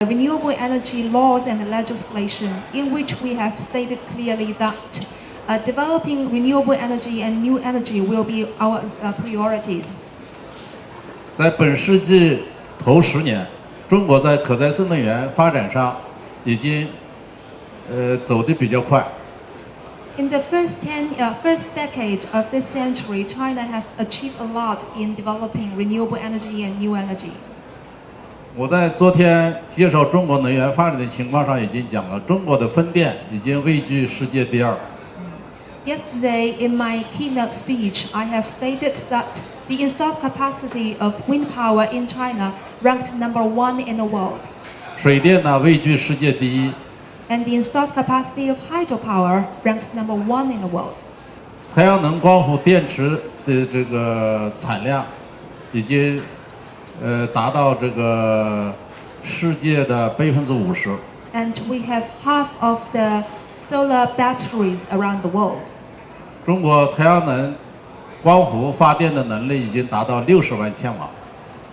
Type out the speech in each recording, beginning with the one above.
renewable energy laws and legislation, in which we have stated clearly that developing renewable energy and new energy will be our priorities. 在本世纪头10年，中国在可再生能源发展上已经走得比较快。In the first decade of this century, China have achieved a lot in developing renewable energy and new energy. 我在昨天介绍中国能源发展的情况上已经讲了，中国的风电已经位居世界第2。Yesterday, in my keynote speech, I have stated that the installed capacity of wind power in China ranked #1 in the world. 水电呢位居世界第1。And the installed capacity of hydropower ranks #1 in the world. 太阳能光伏电池的这个产量已经达到这个世界的50%。And we have half of the solar batteries around the world. 中国太阳能光伏发电的能力已经达到60万千瓦。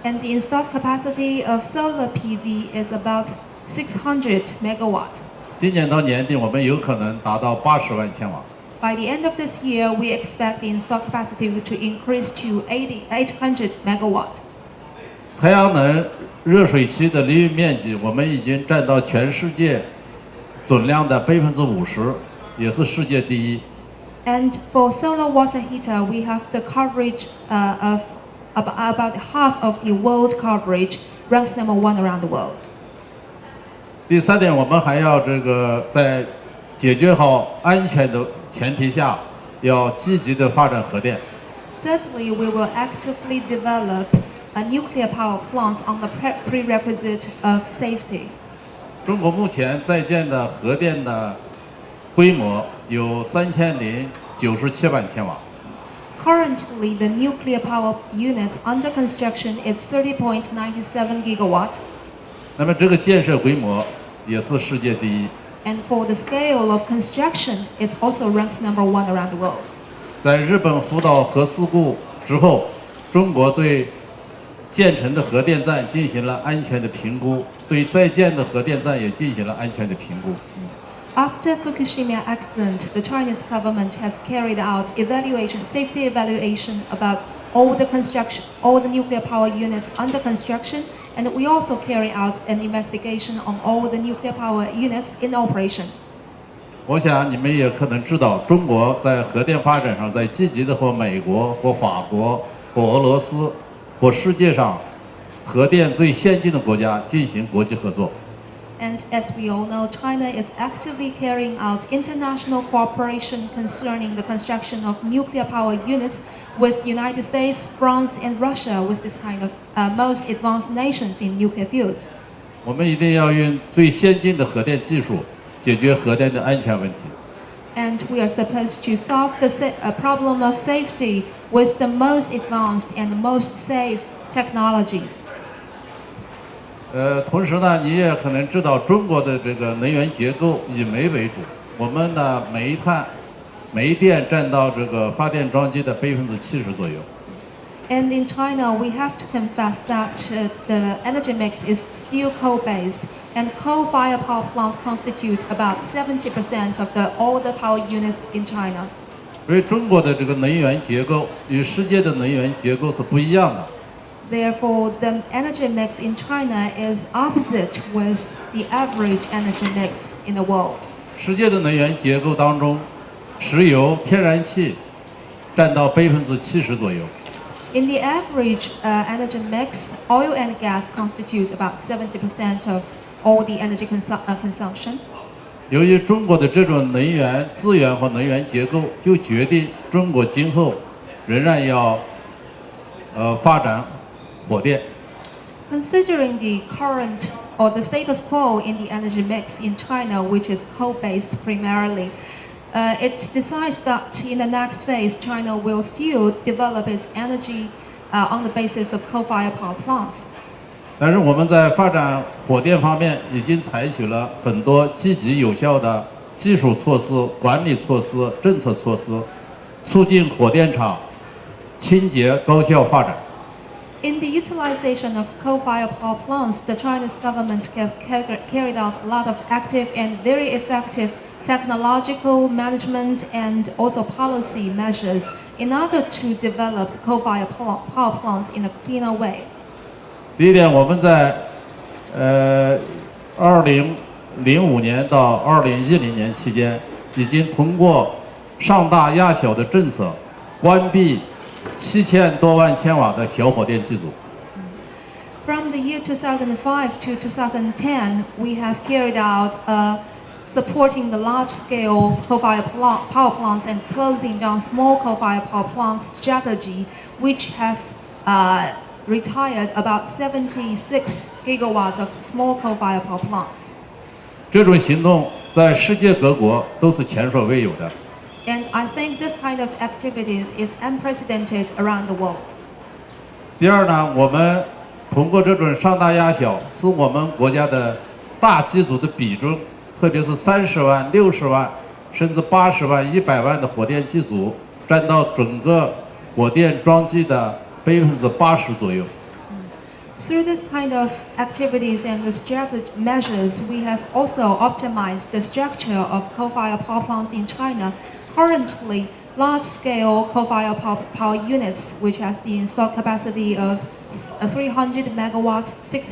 And the installed capacity of solar PV is about 600 megawatt. 今年到年底，我们有可能达到80万千瓦。By the end of this year, we expect the installed capacity to increase to 800 megawatt. 太阳能热水器的利用面积，我们已经占到全世界总量的50%，也是世界第1。And for solar water heater, we have the coverage of about half of the world coverage, ranks #1 around the world. 第3点，我们还要在解决好安全的前提下，要积极的发展核电。Thirdly, we will actively develop nuclear power plants on the prerequisite of safety. 中国目前在建的核电的规模有3097万千瓦。Currently, the nuclear power units under construction is 30.97 gigawatt. 那么这个建设规模也是世界第1。And for the scale of construction, it also ranks #1 around the world. 在日本福岛核事故之后，中国对建成的核电站进行了安全的评估，对在建的核电站也进行了安全的评估。After Fukushima accident, the Chinese government has carried out safety evaluation about all the nuclear power units under construction, and we also carry out an investigation on all the nuclear power units in operation. 我想你们也可能知道，中国在核电发展上在积极的和美国、和法国、和俄罗斯、和世界上核电最先进的国家进行国际合作。And as we all know, China is actively carrying out international cooperation concerning the construction of nuclear power units with the United States, France, and Russia, with this kind of most advanced nations in nuclear field. 我们一定要用最先进的核电技术解决核电的安全问题。And we are supposed to solve the problem of safety with the most advanced and most safe technologies. 同时呢，你也可能知道，中国的这个能源结构以煤为主，我们的煤炭、煤电占到这个发电装机的70%左右。And in China, we have to confess that the energy mix is still coal-based, and coal-fired power plants constitute about 70% of all the power units in China. 所以中国的这个能源结构与世界的能源结构是不一样的。Therefore, the energy mix in China is opposite with the average energy mix in the world. 世界的能源结构当中，石油、天然气占到70%左右。In the average energy mix, oil and gas constitute about 70% of all the energy consumption. 由于中国的这种能源资源和能源结构，就决定中国今后仍然要发展火电。Considering the current or the status quo in the energy mix in China, which is coal-based primarily, it decides that in the next phase, China will still develop its energy on the basis of coal-fired power plants. 但是我们在发展火电方面已经采取了很多积极有效的技术措施、管理措施、政策措施，促进火电厂清洁高效发展。In the utilization of coal-fired power plants, the Chinese government has carried out a lot of active and very effective technological management and also policy measures in order to develop coal-fired power plants in a cleaner way. 第一点，我们在2005年到2010年期间，已经通过上大压小的政策，关闭7000多万千瓦的小火电机组。From the year 2005 to 2010, we have carried out supporting the large-scale coal-fired power plants and closing down small coal-fired power plants strategy, which have retired about 76 gigawatts of small coal-fired power plants. 这种行动在世界各国都是前所未有的。And I think this kind of activities is unprecedented around the world. 第二呢，我们通过这种上大压小，使我们国家的大机组的比重，特别是30万、60万，甚至80万、100万的火电机组，占到整个火电装机的80%左右。Through this kind of activities and the strategic measures, we have also optimized the structure of coal-fired power plants in China. Currently, large-scale coal-fired power units, which has the installed capacity of 300 megawatt, 600